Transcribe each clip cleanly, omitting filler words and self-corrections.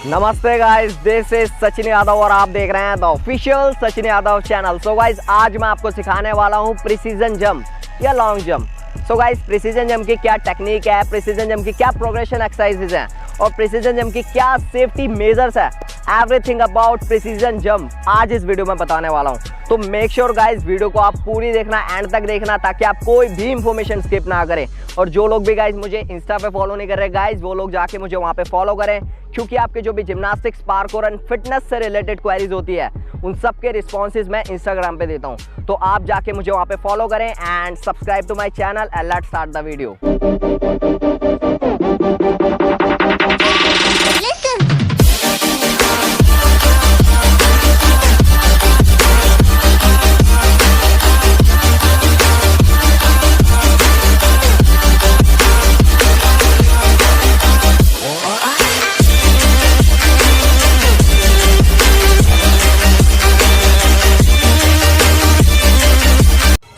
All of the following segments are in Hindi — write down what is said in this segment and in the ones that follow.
नमस्ते guys, this is Sachin Yadav और आप देख रहे हैं the official Sachin Yadav channel. So guys, आज मैं आपको सिखाने वाला हूं प्रिसीजन जंप या long jump. So guys, precision jump की क्या टेक्निक है, प्रिसीजन जंप की क्या प्रोग्रेशन एक्सरसाइजेज हैं और प्रिसीजन जंप की क्या सेफ्टी मेजर्स है, एवरीथिंग अबाउट प्रिसीजन जंप आज इस वीडियो में बताने वाला हूं। तो मेक श्योर गाइस, वीडियो को आप पूरी देखना, एंड तक देखना, ताकि आप कोई भी इंफॉर्मेशन स्किप ना करें। और जो लोग भी गाइस मुझे इंस्टा पे फॉलो नहीं कर रहे गाइस, वो लोग जाके मुझे वहां पे फॉलो करें, क्योंकि आपके जो भी जिम्नास्टिक्स, पार्कोर एंड फिटनेस से रिलेटेड क्वेरीज होती है, उन सब के रिस्पॉन्सेज मैं इंस्टाग्राम पे देता हूं। तो आप जाके मुझे वहां पे फॉलो करें and subscribe to my channel and let's start the video.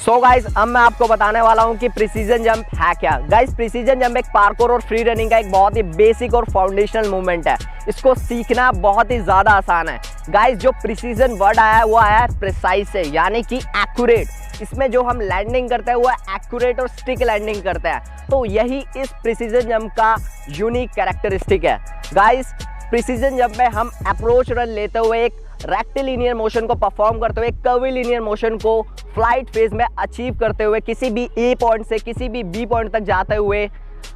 So guys, अब मैं आपको बताने वाला हूं कि प्रिसीजन जंप है क्या। गाइस, प्रिसीजन जंप एक पार्कोर और फ्री रनिंग का एक बहुत ही बेसिक और फाउंडेशनल मूवमेंट है। इसको सीखना बहुत ही ज्यादा आसान है। गाइस, जो प्रिसीजन वर्ड आया है वो आया है प्रिसाइज से, यानी कि एक्यूरेट। इसमें जो हम लैंडिंग करते हैं वो एक्यूरेट और स्टिक लैंडिंग करते हैं। तो यही इस प्रिसीजन जंप का यूनिक कैरेक्टरिस्टिक है। गाइस, प्रिसीजन जंप में हम अप्रोच रन लेते हुए एक रेक्टिलिनियर मोशन को परफॉर्म करते हुए, कर्वीलिनियर मोशन को फ्लाइट फेज में अचीव करते हुए, किसी भी ए पॉइंट से किसी भी बी पॉइंट तक जाते हुए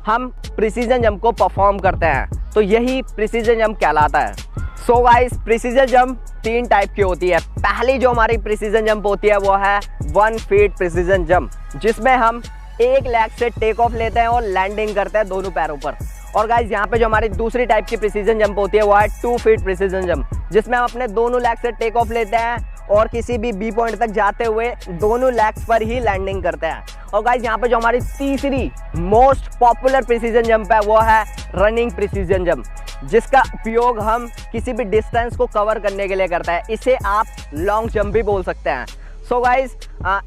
हम प्रिसीजन जंप को परफॉर्म करते हैं। तो यही प्रिसीजन जंप कहलाता है। So guys, precision jump 3 type की होती है। पहली जो हमारी प्रिसीजन जंप होती है वो है 1 फीट प्रिसीजन जंप, जिसमें हम एक लेग से टेक ऑफ लेते हैं और लैंडिंग करते हैं दोनों पैरों पर। और गाइस, यहाँ पे जो हमारी दूसरी टाइप की प्रिसीजन जंप होती है वो है 2 फीट प्रिसीजन जंप, जिसमें हम अपने दोनों लेग से टेक ऑफ लेते हैं और किसी भी बी पॉइंट तक जाते हुए दोनों लेग्स पर ही लैंडिंग करते हैं। और गाइस, यहाँ पे जो हमारी तीसरी मोस्ट पॉपुलर प्रिसीजन जंप है वो है रनिंग प्रिसीजन जंप, जिसका उपयोग हम किसी भी डिस्टेंस को कवर करने के लिए करते हैं। इसे आप लॉन्ग जंप भी बोल सकते हैं। सो गाइस,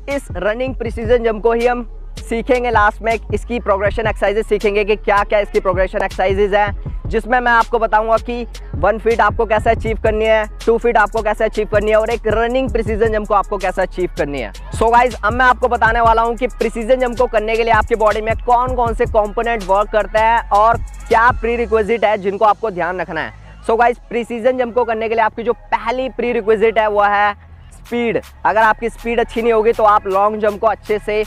इस रनिंग प्रिसीजन जंप को ही हम सीखेंगे। लास्ट में इसकी प्रोग्रेशन एक्सरसाइजेज सीखेंगे कि क्या क्या इसकी प्रोग्रेशन एक्सरसाइजेज हैं, जिसमें मैं आपको बताऊंगा कि 1 फीट आपको कैसे अचीव करनी है, 2 फीट आपको कैसे अचीव करनी है और एक रनिंग प्रिसीजन जंप को आपको कैसे अचीव करनी है। सो गाइस, अब मैं आपको बताने वाला हूं कि प्रिसीजन जंप को करने के लिए आपकी बॉडी में कौन कौन से कंपोनेंट वर्क करते हैं और क्या प्री रिक्विजिट है जिनको आपको ध्यान रखना है। सो गाइस, प्रिसीजन जंप को करने के लिए आपकी जो पहली प्री रिक्विजिट है वो है स्पीड। अगर आपकी स्पीड अच्छी नहीं होगी तो आप लॉन्ग जंप को अच्छे से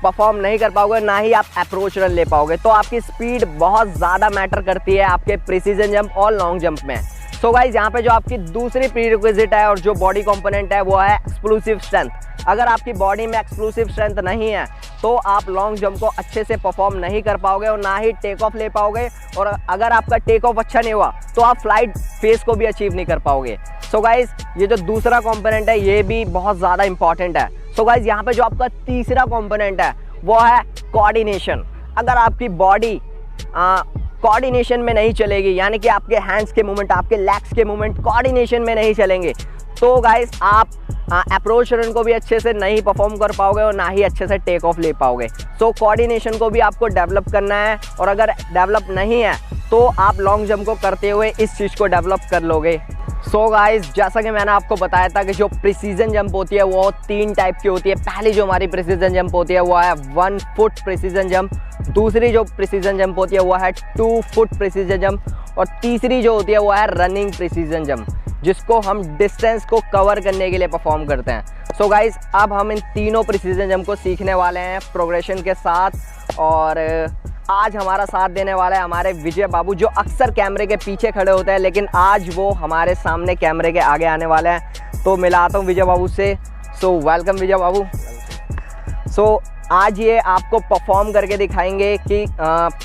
परफॉर्म नहीं कर पाओगे, ना ही आप अप्रोच रन ले पाओगे। तो आपकी स्पीड बहुत ज़्यादा मैटर करती है आपके प्रिसीजन जंप और लॉन्ग जंप में। सो गाइस, यहाँ पे जो आपकी दूसरी प्रीरिक्विजिट है और जो बॉडी कंपोनेंट है वो है एक्सप्लोसिव स्ट्रेंथ। अगर आपकी बॉडी में एक्सप्लोसिव स्ट्रेंथ नहीं है तो आप लॉन्ग जंप को अच्छे से परफॉर्म नहीं कर पाओगे और ना ही टेक ऑफ ले पाओगे। और अगर आपका टेक ऑफ अच्छा नहीं हुआ तो आप फ्लाइट फेज को भी अचीव नहीं कर पाओगे। सो गाइस, ये जो दूसरा कंपोनेंट है ये भी बहुत ज़्यादा इंपॉर्टेंट है। सो गाइस, यहाँ पे जो आपका तीसरा कंपोनेंट है वो है कोऑर्डिनेशन। अगर आपकी बॉडी कोऑर्डिनेशन में नहीं चलेगी, यानी कि आपके हैंड्स के मूवमेंट, आपके लेग्स के मूवमेंट कोऑर्डिनेशन में नहीं चलेंगे, तो गाइस आप अप्रोच रन को भी अच्छे से नहीं परफॉर्म कर पाओगे और ना ही अच्छे से टेक ऑफ ले पाओगे। सो कोऑर्डिनेशन को भी आपको डेवलप करना है, और अगर डेवलप नहीं है तो आप लॉन्ग जंप को करते हुए इस चीज़ को डेवलप कर लोगे। सो गाइस, जैसा कि मैंने आपको बताया था कि जो प्रिसीजन जंप होती है वो 3 टाइप की होती है। पहली जो हमारी प्रिसीजन जंप होती है वो है 1 फुट प्रिसीजन जंप, दूसरी जो प्रिसीजन जंप होती है वो है 2 फुट प्रिसीजन जंप, और तीसरी जो होती है वो है रनिंग प्रिसीजन जंप, जिसको हम डिस्टेंस को कवर करने के लिए परफॉर्म करते हैं। सो गाइस, अब हम इन तीनों प्रिसीजन जंप को सीखने वाले हैं प्रोग्रेशन के साथ। और आज हमारा साथ देने वाला है हमारे विजय बाबू, जो अक्सर कैमरे के पीछे खड़े होते हैं, लेकिन आज वो हमारे सामने कैमरे के आगे आने वाले हैं। तो मिलाता हूँ विजय बाबू से। सो वेलकम विजय बाबू। सो आज ये आपको परफॉर्म करके दिखाएंगे कि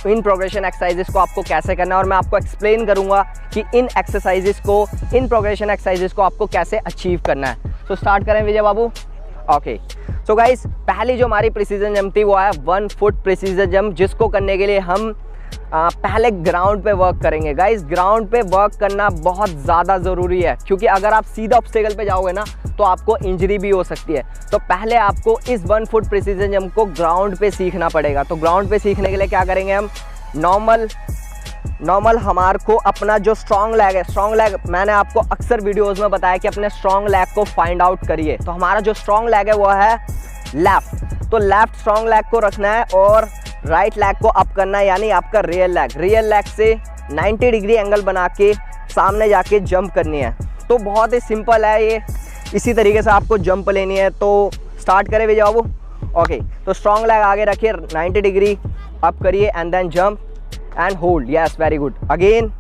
इन प्रोग्रेशन एक्सरसाइजेस को आपको कैसे करना है, और मैं आपको एक्सप्लेन करूँगा कि इन एक्सरसाइजेस को, इन प्रोग्रेशन एक्सरसाइजेस को आपको कैसे अचीव करना है। सो स्टार्ट करें Vijay Babu. Okay, so guys, पहली जो हमारी प्रिसीजन जंप थी वो है 1 फुट प्रिसीजन जंप, जिसको करने के लिए हम पहले ग्राउंड पे वर्क करेंगे। गाइस, ग्राउंड पे वर्क करना बहुत ज़्यादा ज़रूरी है, क्योंकि अगर आप सीधा ऑब्स्टेकल पे जाओगे ना तो आपको इंजरी भी हो सकती है। तो पहले आपको इस 1 फुट प्रिसीजन जंप को ग्राउंड पे सीखना पड़ेगा। तो ग्राउंड पे सीखने के लिए क्या करेंगे हम, नॉर्मल नॉर्मल हमारे को अपना जो स्ट्रॉन्ग लेग है, स्ट्रॉन्ग लेग मैंने आपको अक्सर वीडियोस में बताया कि अपने स्ट्रॉन्ग लेग को फाइंड आउट करिए। तो हमारा जो स्ट्रॉन्ग लेग है वो है लेफ्ट, तो लेफ्ट स्ट्रॉन्ग लेग को रखना है और राइट लेग को अप करना है, यानी आपका रियल लेग से 90 डिग्री एंगल बना के सामने जाके जंप करनी है। तो बहुत ही सिंपल है ये, इसी तरीके से आपको जंप लेनी है। तो स्टार्ट करें विजय बाबू। ओके, तो स्ट्रॉन्ग लेग आगे रखिए, 90 डिग्री अप करिए and then jump and hold, yes very good. Again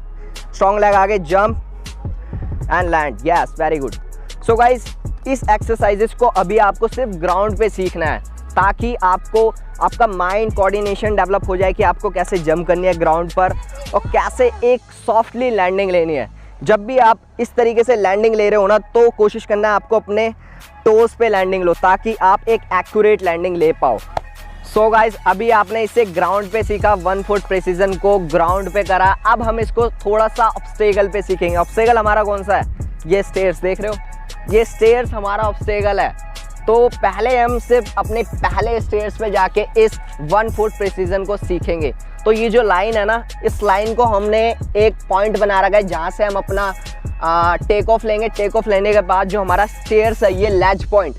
strong leg आगे, jump and land, yes very good. So guys, इस एक्सरसाइजेस को अभी आपको सिर्फ ग्राउंड पे सीखना है, ताकि आपको आपका माइंड कोऑर्डिनेशन डेवलप हो जाए कि आपको कैसे जंप करनी है ग्राउंड पर और कैसे एक सॉफ्टली लैंडिंग लेनी है। जब भी आप इस तरीके से लैंडिंग ले रहे हो ना, तो कोशिश करना है आपको अपने टोस पे लैंडिंग लो, ताकि आप एक एक्यूरेट लैंडिंग ले पाओ। सो गाइज, अभी आपने इसे ग्राउंड पे सीखा, 1 फुट प्रिसीजन को ग्राउंड पे करा। अब हम इसको थोड़ा सा ऑब्स्टेकल पे सीखेंगे। ऑब्स्टेकल हमारा कौन सा है? ये स्टेयर्स देख रहे हो, ये स्टेयर्स हमारा ऑब्स्टेकल है। तो पहले हम सिर्फ अपने पहले स्टेयर्स पे जाके इस 1 फुट प्रिसीजन को सीखेंगे। तो ये जो लाइन है ना, इस लाइन को हमने एक पॉइंट बना रखा है जहाँ से हम अपना टेक ऑफ लेंगे। टेक ऑफ लेने के बाद जो हमारा स्टेयर्स है, ये लैच पॉइंट,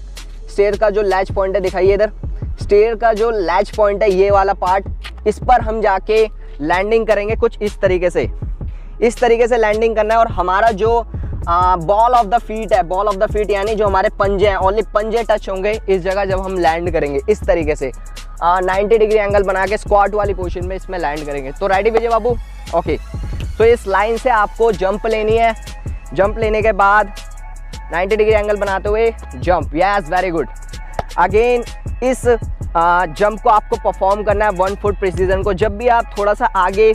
स्टेयर का जो लैच पॉइंट है, दिखाइए इधर, स्टेयर का जो लैच पॉइंट है, ये वाला पार्ट, इस पर हम जाके लैंडिंग करेंगे कुछ इस तरीके से। इस तरीके से लैंडिंग करना है और हमारा जो बॉल ऑफ द फीट है, बॉल ऑफ द फीट यानी जो हमारे पंजे हैं, ओनली पंजे टच होंगे इस जगह जब हम लैंड करेंगे। इस तरीके से 90 डिग्री एंगल बना के स्क्वाट वाली पोजीशन में इसमें लैंड करेंगे। तो रेडी विजय बाबू? ओके, तो इस लाइन से आपको जंप लेनी है। जंप लेने के बाद 90 डिग्री एंगल बनाते हुए jump, yes very good. Again इस जंप को आपको परफॉर्म करना है 1 फुट प्रिसीजन को। जब भी आप थोड़ा सा आगे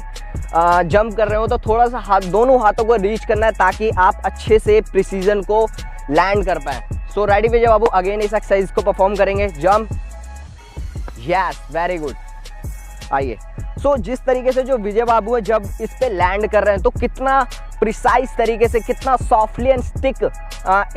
जंप कर रहे हो तो थोड़ा सा हाथ, दोनों हाथों को रीच करना है, ताकि आप अच्छे से प्रिसीजन को लैंड कर पाए। सो रेडी विजय बाबू? अगेन इस एक्सरसाइज को परफॉर्म करेंगे, जंप, यस वेरी गुड। आइए, सो जिस तरीके से जो विजय बाबू है जब इस पे लैंड कर रहे हैं, तो कितना प्रिसाइज तरीके से, कितना सॉफ्टली एंड स्टिक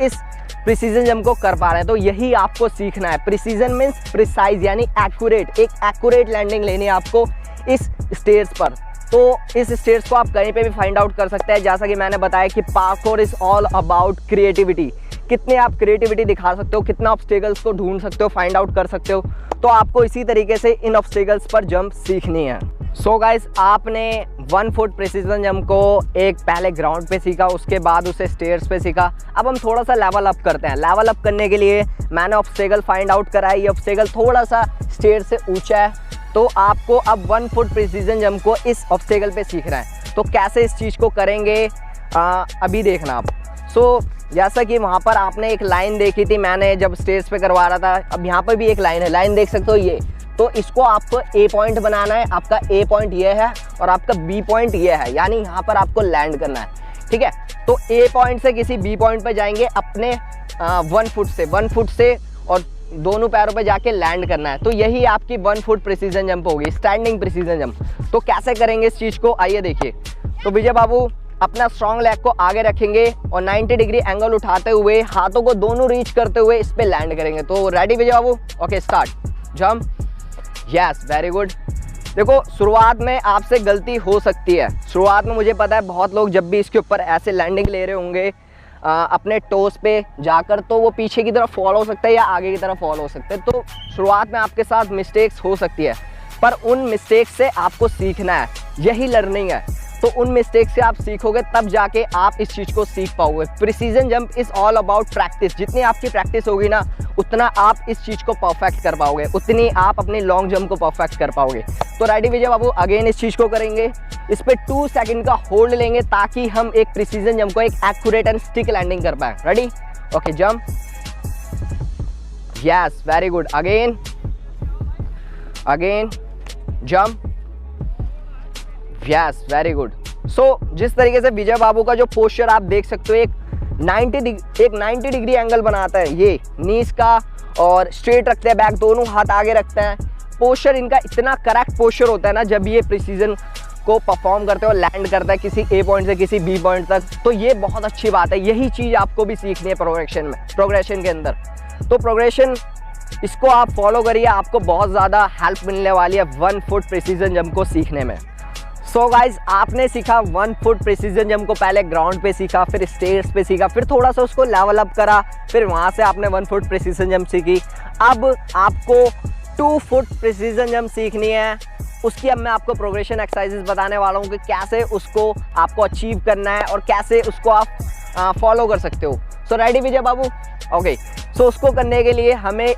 इस प्रिसीजन जंप को कर पा रहे हैं। तो यही आपको सीखना है। प्रिसीजन मीन्स प्रिसाइज, यानी एक्यूरेट, एक एक्यूरेट लैंडिंग लेनी है आपको इस स्टेयर्स पर। तो इस स्टेयर्स को आप कहीं पे भी फाइंड आउट कर सकते हैं। जैसा कि मैंने बताया कि parkour is all about creativity, कितने आप क्रिएटिविटी दिखा सकते हो, कितना ऑब्स्टेकल्स को ढूंढ सकते हो, फाइंड आउट कर सकते हो। तो आपको इसी तरीके से इन ऑब्स्टेकल्स पर जंप सीखनी है। सो गाइस, आपने 1 फुट प्रिसीजन जंप को एक पहले ग्राउंड पे सीखा, उसके बाद उसे स्टेयर्स पे सीखा। अब हम थोड़ा सा लेवल अप करते हैं। लेवल अप करने के लिए मैंने ऑब्स्टेकल फाइंड आउट करा है। ये ऑब्स्टेकल थोड़ा सा स्टेयर से ऊंचा है, तो आपको अब 1 फुट प्रिसीजन जंप को इस ऑब्स्टेकल पे सीखना है। तो कैसे इस चीज़ को करेंगे अभी देखना आप। सो जैसा कि वहाँ पर आपने एक लाइन देखी थी मैंने जब स्टेज पे करवा रहा था, अब यहाँ पर भी एक लाइन है, लाइन देख सकते हो ये। तो इसको आपको ए पॉइंट बनाना है। आपका ए पॉइंट ये है और आपका बी पॉइंट ये है, यानी यहाँ पर आपको लैंड करना है, ठीक है। तो ए पॉइंट से किसी बी पॉइंट पे जाएंगे अपने 1 फुट से और दोनों पैरों पे जाके लैंड करना है। तो यही आपकी 1 फुट प्रिसीजन जंप होगी, स्टैंडिंग प्रिसीजन जंप। तो कैसे करेंगे इस चीज़ को, आइए देखिए। तो विजय बाबू अपना स्ट्रॉन्ग लेग को आगे रखेंगे और 90 डिग्री एंगल उठाते हुए हाथों को दोनों रीच करते हुए इस पे लैंड करेंगे। तो ready Vijay Babu? Okay, start, jump, yes very good. देखो, शुरुआत में आपसे गलती हो सकती है। शुरुआत में मुझे पता है बहुत लोग जब भी इसके ऊपर ऐसे लैंडिंग ले रहे होंगे अपने टोस पे जाकर, तो वो पीछे की तरफ फॉल हो सकता है या आगे की तरफ फॉल हो सकते हैं। तो शुरुआत में आपके साथ मिस्टेक्स हो सकती है, पर उन मिस्टेक से आपको सीखना है, यही लर्निंग है। तो उन मिस्टेक से आप सीखोगे, तब जाके आप इस चीज़ को सीख पाओगे। Precision jump is all about practice. जितनी आपकी प्रैक्टिस होगी ना, उतना आप इस चीज़ को परफेक्ट कर पाओगे, उतनी आप अपनी लॉन्ग जंप को परफेक्ट कर पाओगे। तो रेडी विजय बाबू? अगेन इस चीज़ को करेंगे, इस पर 2 सेकंड का होल्ड लेंगे, ताकि हम एक प्रिसीजन जंप को एक एक्यूरेट एंड स्टिक लैंडिंग कर पाए। Ready? Okay, jump, yes very good. Again jump, yes very good. So जिस तरीके से विजय बाबू का जो पोस्चर आप देख सकते हो, एक 90 डिग्री एंगल बनाता है, ये नीज का, और स्ट्रेट रखते हैं बैक, दोनों हाथ आगे रखते हैं। पोस्चर इनका इतना करेक्ट पोस्चर होता है ना, जब ये प्रिसीजन को परफॉर्म करते हो, लैंड करता है किसी ए पॉइंट से किसी बी पॉइंट तक। तो ये बहुत अच्छी बात है, यही चीज़ आपको भी सीखनी है प्रोग्रेशन के अंदर। तो प्रोग्रेशन इसको आप फॉलो करिए, आपको बहुत ज़्यादा हेल्प मिलने वाली है 1 फुट प्रिसीजन जंप को सीखने में। सो गाइज आपने सीखा 1 फुट प्रिसीजन जंप को पहले ग्राउंड पे सीखा, फिर स्टेयर्स पे सीखा, फिर थोड़ा सा उसको लेवल अप करा, फिर वहाँ से आपने 1 फुट प्रिसीजन जंप सीखी। अब आपको 2 फुट प्रिसीजन जंप सीखनी है। उसकी अब मैं आपको प्रोग्रेशन एक्सरसाइजेस बताने वाला हूँ कि कैसे उसको आपको अचीव करना है और कैसे उसको आप फॉलो कर सकते हो। So ready Vijay Babu? Okay, सो उसको करने के लिए हमें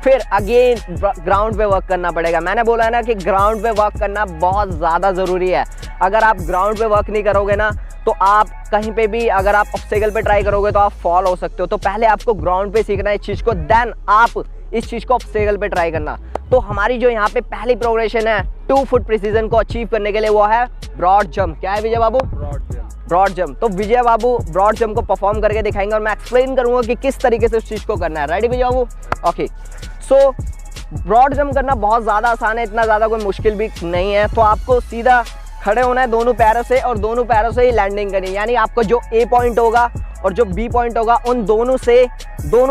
फिर अगेन ग्राउंड पे वर्क करना पड़ेगा। मैंने बोला है ना कि ग्राउंड पे वर्क करना बहुत ज़्यादा ज़रूरी है। अगर आप ग्राउंड पे वर्क नहीं करोगे ना तो आप कहीं पे भी अगर आप ऑब्स्टेकल पे ट्राई करोगे तो आप फॉल हो सकते हो। तो पहले आपको ग्राउंड पे सीखना है इस चीज़ को, देन आप इस चीज़ को ऑब्स्टेकल पे ट्राई करना। तो हमारी जो यहाँ पे पहली प्रोग्रेशन है 2 फुट प्रिसीजन को अचीव करने के लिए वो है ब्रॉड जंप। क्या है विजय बाबू? Broad jump. तो विजय बाबू ब्रॉड जंप को परफॉर्म करके दिखाएंगे और मैं एक्सप्लेन करूंगा कि किस तरीके से उस चीज़ को करना है। Ready Vijay Babu? Okay, so broad jump करना बहुत ज़्यादा आसान है, इतना ज़्यादा कोई मुश्किल भी नहीं है। तो आपको सीधा खड़े होना है दोनों पैरों से और दोनों पैरों से ही लैंडिंग करनी है। यानी आपको जो ए पॉइंट होगा और जो बी पॉइंट होगा उन दोनों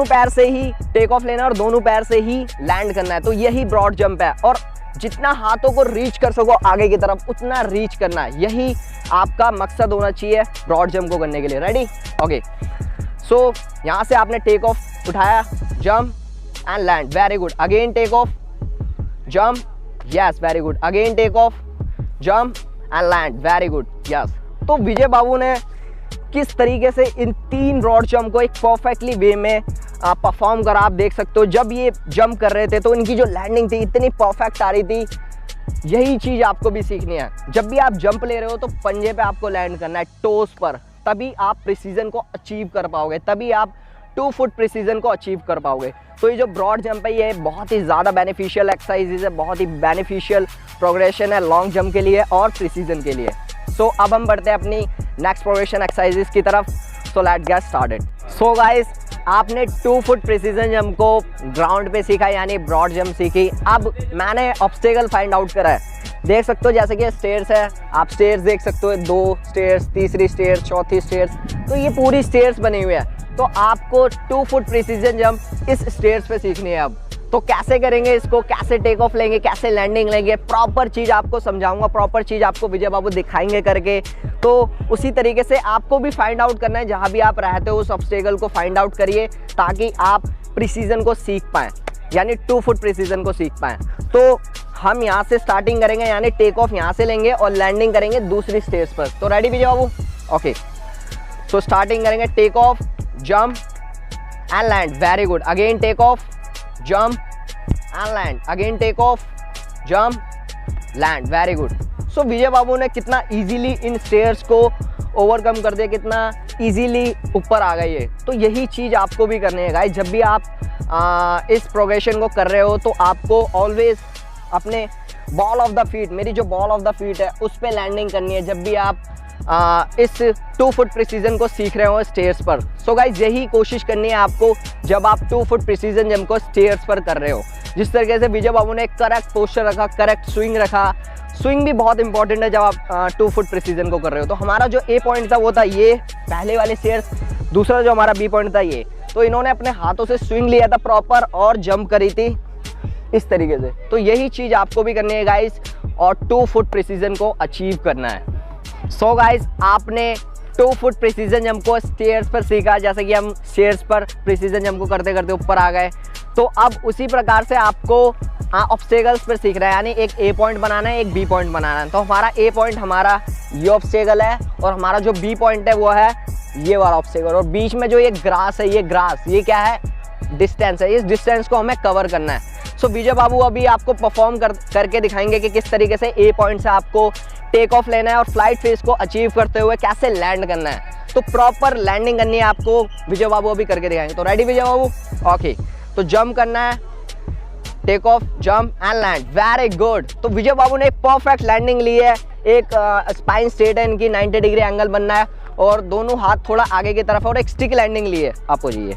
पैर से ही टेक ऑफ लेना और दोनों पैर से ही लैंड करना है। तो यही ब्रॉड जंप है और जितना हाथों को रीच कर सको आगे की तरफ उतना रीच करना है, यही आपका मकसद होना चाहिए ब्रॉड जंप को करने के लिए। रेडी? ओके, सो यहाँ से आपने टेक ऑफ उठाया, jump and land, very good. Again take off, jump, yes very good. Again take off, jump and land, very good, yes. तो विजय बाबू ने किस तरीके से इन 3 ब्रॉड जंप को एक परफेक्टली वे में परफॉर्म करा, आप देख सकते हो। जब ये जंप कर रहे थे तो इनकी जो लैंडिंग थी इतनी परफेक्ट आ रही थी। यही चीज़ आपको भी सीखनी है। जब भी आप जंप ले रहे हो तो पंजे पे आपको लैंड करना है, टोस पर, तभी आप प्रिसीजन को अचीव कर पाओगे, तभी आप 2 फुट प्रिसीजन को अचीव कर पाओगे। तो ये जो ब्रॉड जंप है ये बहुत ही ज़्यादा बेनिफिशियल एक्सरसाइजेज है, बहुत ही बेनिफिशियल प्रोग्रेशन है लॉन्ग जंप के लिए और प्रिसीजन के लिए। सो अब हम बढ़ते हैं अपनी नेक्स्ट प्रोग्रेशन एक्सरसाइजेज की तरफ। So let's get started. So guys आपने 2 फुट प्रिसीजन जंप को ग्राउंड पे सीखा यानी ब्रॉड जंप सीखी। अब मैंने ऑब्स्टेकल फाइंड आउट करा है। देख सकते हो जैसे कि स्टेयर्स है, आप स्टेयर्स देख सकते हो, 2 स्टेयर्स, तीसरी स्टेयर्स, चौथी स्टेयर्स, तो ये पूरी स्टेयर्स बनी हुई है। तो आपको 2 फुट प्रिसीजन जंप इस स्टेयर्स पे सीखनी है। अब तो कैसे करेंगे इसको, कैसे टेक ऑफ लेंगे, कैसे लैंडिंग लेंगे, प्रॉपर चीज़ आपको समझाऊंगा, प्रॉपर चीज़ आपको विजय बाबू दिखाएंगे करके। तो उसी तरीके से आपको भी फाइंड आउट करना है, जहाँ भी आप रहते हो उस ऑब्स्टेकल को फाइंड आउट करिए ताकि आप प्रिसीजन को सीख पाएँ, यानी 2 फुट प्रिसीजन को सीख पाएँ। तो हम यहाँ से स्टार्टिंग करेंगे यानी टेक ऑफ यहाँ से लेंगे और लैंडिंग करेंगे दूसरी स्टेज पर। तो रेडी विजय बाबू? ओके, तो स्टार्टिंग करेंगे take off, jump and land, very good. Again take off, jump and land, again take off, jump, land, very good. So Vijay Babu ने कितना इजीली इन स्टेयर्स को ओवरकम कर दिया, कितना इजीली ऊपर आ गई है। तो यही चीज़ आपको भी करनी है गाइस। जब भी आप इस प्रोग्रेशन को कर रहे हो तो आपको ऑलवेज अपने बॉल ऑफ द फीट, मेरी जो बॉल ऑफ द फीट है उस पर लैंडिंग करनी है जब भी आप इस 2 फुट प्रिसीजन को सीख रहे हो स्टेयर्स पर। सो गाइज यही कोशिश करनी है आपको जब आप 2 फुट प्रिसीजन जंप को स्टेयर्स पर कर रहे हो। जिस तरीके से विजय बाबू ने करेक्ट पोस्चर रखा, करेक्ट स्विंग रखा, स्विंग भी बहुत इंपॉर्टेंट है जब आप 2 फुट प्रिसीजन को कर रहे हो। तो हमारा जो ए पॉइंट था वो था ये पहले वाले स्टेयर्स, दूसरा जो हमारा बी पॉइंट था ये। तो इन्होंने अपने हाथों से स्विंग लिया था प्रॉपर और जंप करी थी इस तरीके से। तो यही चीज़ आपको भी करनी है गाइस और 2 फुट प्रिसीजन को अचीव करना है। सो गाइस आपने 2 फुट प्रिसीजन जंप को स्टेयर्स पर सीखा, जैसे कि हम स्टेयर्स पर प्रिसीजन जंप को करते करते ऊपर आ गए। तो अब उसी प्रकार से आपको ऑब्स्टेकल्स पर सीखना है, यानी एक ए पॉइंट बनाना है, एक बी पॉइंट बनाना है। तो हमारा ए पॉइंट हमारा ये ऑब्स्टेकल है और हमारा जो बी पॉइंट है वो है ये वाला ऑब्स्टेकल, और बीच में जो ये ग्रास है, ये ग्रास, ये क्या है, डिस्टेंस है। इस डिस्टेंस को हमें कवर करना है। सो विजय बाबू अभी आपको परफॉर्म करके दिखाएंगे कि किस तरीके से ए पॉइंट से आपको टेक ऑफ लेना है और फ्लाइट फेज को अचीव करते हुए कैसे लैंड करना है। तो प्रॉपर लैंडिंग करनी है आपको, विजय बाबू अभी करके दिखाएंगे। तो रेडी विजय बाबू? ओके, तो जंप करना है, take off, jump and land, very good. तो विजय बाबू ने एक परफेक्ट लैंडिंग ली है, एक स्पाइन स्ट्रेट है इनकी, 90 डिग्री एंगल बनना है और दोनों हाथ थोड़ा आगे की तरफ, और एक स्टिक लैंडिंग ली है आपको जी,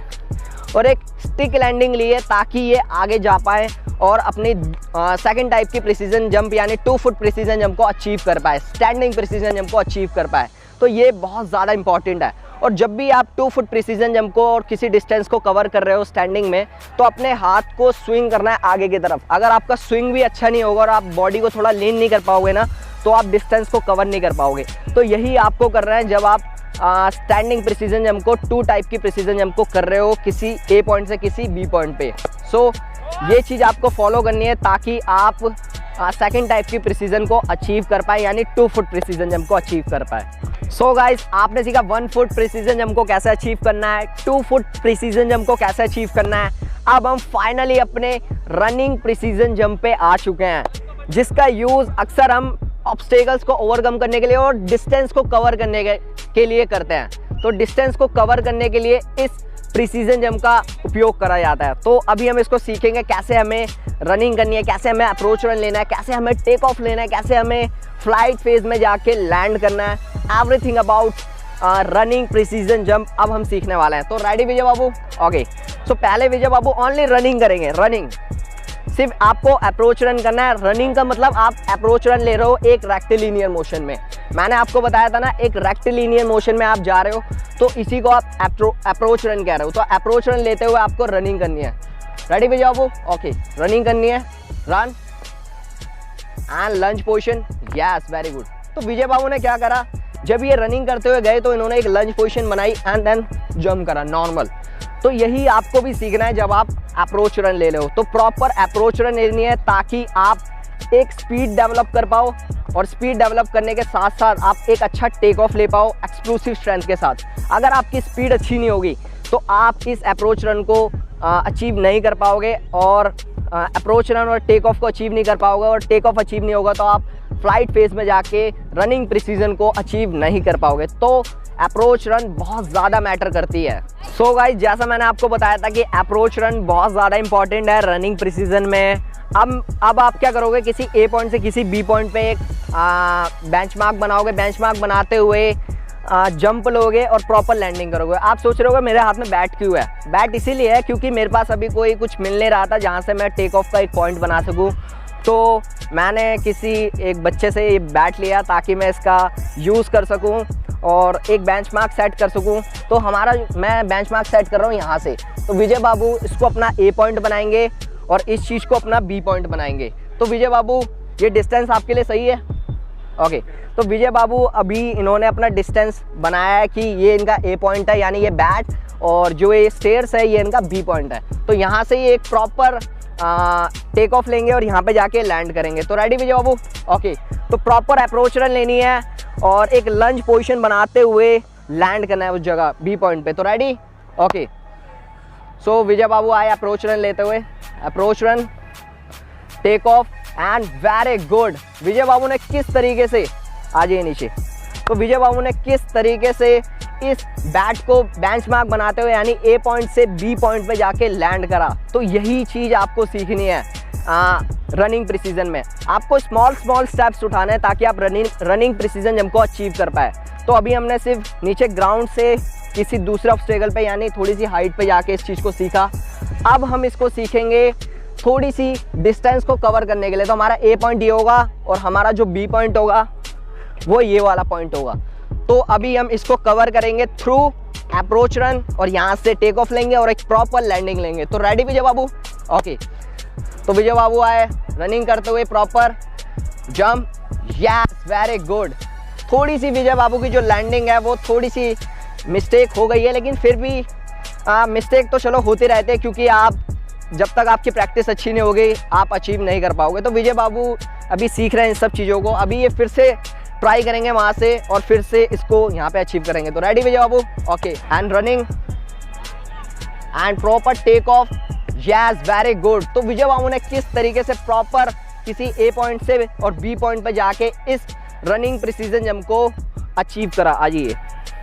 और एक स्टिक लैंडिंग ली है ताकि ये आगे जा पाए और अपनी सेकंड टाइप की प्रिसीजन जंप यानी 2 फुट प्रिसीजन जंप को अचीव कर पाए, स्टैंडिंग प्रिसीजन जंप को अचीव कर पाए। तो ये बहुत ज़्यादा इंपॉर्टेंट है। और जब भी आप 2 फुट प्रिसीजन जंप को और किसी डिस्टेंस को कवर कर रहे हो स्टैंडिंग में, तो अपने हाथ को स्विंग करना है आगे की तरफ। अगर आपका स्विंग भी अच्छा नहीं होगा और आप बॉडी को थोड़ा लीन नहीं कर पाओगे ना, तो आप डिस्टेंस को कवर नहीं कर पाओगे। तो यही आपको कर रहे हैं जब आप स्टैंडिंग प्रिसीजन जंप को, 2 टाइप की प्रिसीजन जंप को कर रहे हो, किसी ए पॉइंट से किसी बी पॉइंट पे। सो ये चीज़ आपको फॉलो करनी है ताकि आप सेकंड टाइप की प्रिसीजन को अचीव कर पाए, यानी 2 फुट प्रिसीजन जंप को अचीव कर पाए। सो गाइस, आपने सीखा 1 फुट प्रिसीजन जंप को कैसे अचीव करना है, 2 फुट प्रिसीजन जंप को कैसे अचीव करना है। अब हम फाइनली अपने रनिंग प्रिसीजन जंप पे आ चुके हैं, जिसका यूज़ अक्सर हम ऑब्स्टेकल्स को ओवरकम करने के लिए और डिस्टेंस को कवर करने के लिए करते हैं। तो डिस्टेंस को कवर करने के लिए इस प्रिसीजन जंप का उपयोग करा जाता है। तो अभी हम इसको सीखेंगे कैसे हमें रनिंग करनी है, कैसे हमें अप्रोच रन लेना है, कैसे हमें टेक ऑफ लेना है, कैसे हमें फ्लाइट फेज में जाके लैंड करना है। Everything about running precision jump अब हम सीखने वाले हैं। तो रेडी विजय बाबू? ओके। सो पहले विजय बाबू ओनली रनिंग करेंगे। रनिंग सिर्फ आपको अप्रोच रन करना है। रनिंग का मतलब आप अप्रोच रन ले रहे हो एक रेक्टिलिनियर मोशन में। मैंने आपको बताया था ना, एक रेक्टिलिनियर मोशन में आप जा रहे हो, तो इसी को आप अप्रोच रन कह रहे हो। तो अप्रोच रन लेते हुए आपको रनिंग करनी है। Ready Vijay Babu? Okay, running करनी है। Run and lunge position. Yes, very good. तो विजय बाबू ने क्या करा, जब ये रनिंग करते हुए गए तो इन्होंने एक लंज पोजीशन बनाई एंड देन जंप करा नॉर्मल। तो यही आपको भी सीखना है जब आप अप्रोच रन ले रहे हो। तो प्रॉपर अप्रोच रन लेनी है ताकि आप एक स्पीड डेवलप कर पाओ, और स्पीड डेवलप करने के साथ साथ आप एक अच्छा टेक ऑफ ले पाओ एक्सप्लोसिव स्ट्रेंथ के साथ। अगर आपकी स्पीड अच्छी नहीं होगी तो आप इस अप्रोच रन को अचीव नहीं कर पाओगे, और अप्रोच रन और टेक ऑफ को अचीव नहीं कर पाओगे, और टेक ऑफ अचीव नहीं होगा तो आप फ्लाइट फेज में जाके रनिंग प्रिसीजन को अचीव नहीं कर पाओगे। तो अप्रोच रन बहुत ज़्यादा मैटर करती है। सो गाइस, जैसा मैंने आपको बताया था कि अप्रोच रन बहुत ज़्यादा इंपॉर्टेंट है रनिंग प्रिसीजन में। अब आप क्या करोगे, किसी ए पॉइंट से किसी बी पॉइंट पे एक बेंचमार्क बनाओगे। बेंचमार्क बनाते हुए जंप लोगे और प्रॉपर लैंडिंग करोगे। आप सोच रहे होगे मेरे हाथ में बैट क्यों है? बैट इसीलिए है क्योंकि मेरे पास अभी कोई कुछ मिल नहीं रहा था जहाँ से मैं टेक ऑफ का एक पॉइंट बना सकूँ। तो मैंने किसी एक बच्चे से ये बैट लिया ताकि मैं इसका यूज़ कर सकूं और एक बेंचमार्क सेट कर सकूं। तो मैं बेंचमार्क सेट कर रहा हूं यहाँ से। तो विजय बाबू इसको अपना ए पॉइंट बनाएंगे और इस चीज़ को अपना बी पॉइंट बनाएंगे। तो विजय बाबू, ये डिस्टेंस आपके लिए सही है? ओके। तो विजय बाबू अभी इन्होंने अपना डिस्टेंस बनाया है कि ये इनका ए पॉइंट है, यानी ये बैट, और जो ये स्टेयर्स है ये इनका बी पॉइंट है। तो यहाँ से ये एक प्रॉपर टेक ऑफ लेंगे और यहाँ पे जाके लैंड करेंगे। तो रेडी विजय बाबू? ओके। तो प्रॉपर अप्रोच रन लेनी है और एक लंज पोजीशन बनाते हुए लैंड करना है उस जगह बी पॉइंट पे। तो रेडी? ओके। सो विजय बाबू आए अप्रोच रन लेते हुए। Approach run, take off and very good. Vijay Babu ने किस तरीके से, आ जाइए नीचे। तो विजय बाबू ने किस तरीके से इस बैट को बेंचमार्क बनाते हुए यानी ए पॉइंट से बी पॉइंट पे जाके लैंड करा। तो यही चीज़ आपको सीखनी है रनिंग प्रिसीजन में। आपको स्मॉल स्टेप्स उठाने हैं ताकि आप रनिंग प्रिसीजन जंप को अचीव कर पाए। तो अभी हमने सिर्फ नीचे ग्राउंड से किसी दूसरे ऑब्स्टेकल पे यानी थोड़ी सी हाइट पे जाके इस चीज़ को सीखा। अब हम इसको सीखेंगे थोड़ी सी डिस्टेंस को कवर करने के लिए। तो हमारा ए पॉइंट ये होगा और हमारा जो बी पॉइंट होगा वो ये वाला पॉइंट होगा। तो अभी हम इसको कवर करेंगे थ्रू अप्रोच रन और यहाँ से टेक ऑफ लेंगे और एक प्रॉपर लैंडिंग लेंगे। तो रेडी विजय बाबू? ओके। तो विजय बाबू आए रनिंग करते हुए proper jump. Yes, very good. थोड़ी सी विजय बाबू की जो लैंडिंग है वो थोड़ी सी मिस्टेक हो गई है, लेकिन फिर भी मिस्टेक तो चलो होते रहते हैं, क्योंकि आप जब तक आपकी प्रैक्टिस अच्छी नहीं होगी आप अचीव नहीं कर पाओगे। तो विजय बाबू अभी सीख रहे हैं इन सब चीज़ों को। अभी ये फिर से ट्राई करेंगे वहाँ से और फिर से इसको यहाँ पे अचीव करेंगे। तो ready Vijay Babu? Okay. And running and proper take off. Yes, very good. तो विजय बाबू ने किस तरीके से प्रॉपर किसी ए पॉइंट से और बी पॉइंट पे जाके इस रनिंग प्रिसीजन जंप को अचीव करा। आ जाइए।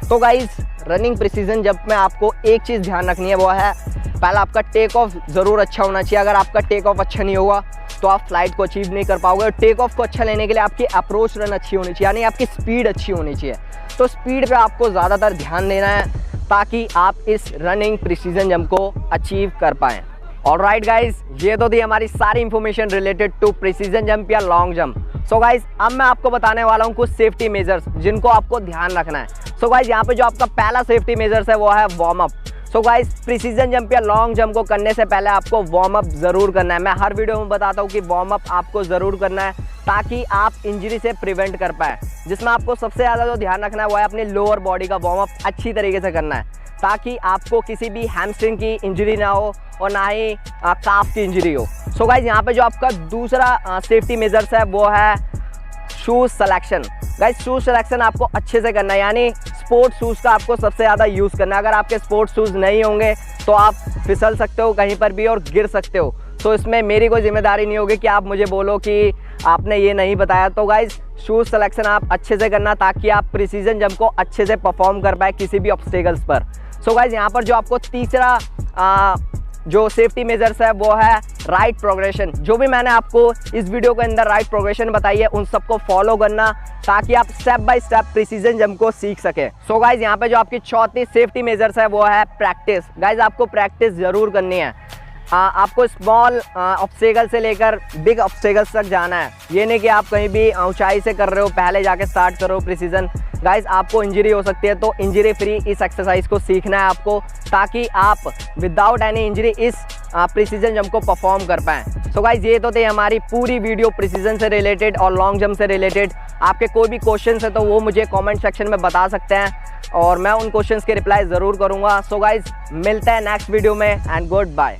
तो गाइज, रनिंग प्रिसीजन जंप में आपको एक चीज़ ध्यान रखनी है, वो है पहला आपका टेक ऑफ ज़रूर अच्छा होना चाहिए। अगर आपका टेक ऑफ अच्छा नहीं होगा तो आप फ्लाइट को अचीव नहीं कर पाओगे। और टेक ऑफ को अच्छा लेने के लिए आपकी अप्रोच रन अच्छी होनी चाहिए, यानी आपकी स्पीड अच्छी होनी चाहिए। तो स्पीड पे आपको ज़्यादातर ध्यान देना है ताकि आप इस रनिंग प्रिसीजन जंप को अचीव कर पाएँ। ऑलराइट गाइज, ये तो थी हमारी सारी information related to precision jump या लॉन्ग जंप। सो गाइज, अब मैं आपको बताने वाला हूँ कुछ सेफ्टी मेजर्स जिनको आपको ध्यान रखना है। सो गाइज, यहाँ पे जो आपका पहला सेफ्टी मेजर्स है वो है warm up. So guys precision jump या लॉन्ग जंप को करने से पहले आपको वार्म अप ज़रूर करना है। मैं हर वीडियो में बताता हूँ कि वार्म अप आपको ज़रूर करना है ताकि आप इंजरी से प्रिवेंट कर पाए। जिसमें आपको सबसे ज़्यादा जो ध्यान रखना है वो है अपनी लोअर बॉडी का वार्म अप अच्छी तरीके से करना है ताकि आपको किसी भी हैमस्ट्रिंग की इंजरी ना हो और ना ही काफ की इंजरी हो। सो गाइस यहाँ पे जो आपका दूसरा सेफ्टी मेजर्स है वो है shoes selection. Guys shoes selection आपको अच्छे से करना है, यानी स्पोर्ट्स शूज़ का आपको सबसे ज़्यादा यूज़ करना है। अगर आपके स्पोर्ट्स शूज़ नहीं होंगे तो आप फिसल सकते हो कहीं पर भी और गिर सकते हो। तो इसमें मेरी कोई जिम्मेदारी नहीं होगी कि आप मुझे बोलो कि आपने ये नहीं बताया। तो गाइस शूज़ सिलेक्शन आप अच्छे से करना ताकि आप प्रिसीजन जंप को अच्छे से परफॉर्म कर पाए किसी भी ऑब्स्टेकल्स पर। सो गाइस यहाँ पर जो आपको तीसरा जो सेफ्टी मेजर्स है वो है राइट प्रोग्रेशन। जो भी मैंने आपको इस वीडियो के अंदर राइट प्रोग्रेशन बताई है उन सबको फॉलो करना ताकि आप step by step precision jump को सीख सके। सो गाइस यहाँ पे जो आपकी चौथी सेफ्टी मेजर्स है वो है प्रैक्टिस। गाइस आपको प्रैक्टिस ज़रूर करनी है। आपको स्मॉल ऑब्स्टेकल से लेकर बिग ऑब्स्टेकल्स तक जाना है। ये नहीं कि आप कहीं भी ऊंचाई से कर रहे हो पहले जाके स्टार्ट करो प्रिसीजन। गाइस आपको इंजरी हो सकती है तो इंजरी फ्री इस एक्सरसाइज को सीखना है आपको ताकि आप विदाउट एनी इंजरी इस प्रिसीजन जंप को परफॉर्म कर पाएँ। सो गाइस ये तो थे हमारी पूरी वीडियो प्रिसीजन से रिलेटेड और लॉन्ग जंप से रिलेटेड। आपके कोई भी क्वेश्चन है तो वो मुझे कमेंट सेक्शन में बता सकते हैं और मैं उन क्वेश्चंस के रिप्लाई ज़रूर करूँगा। सो गाइस मिलते हैं नेक्स्ट वीडियो में एंड गुड बाय।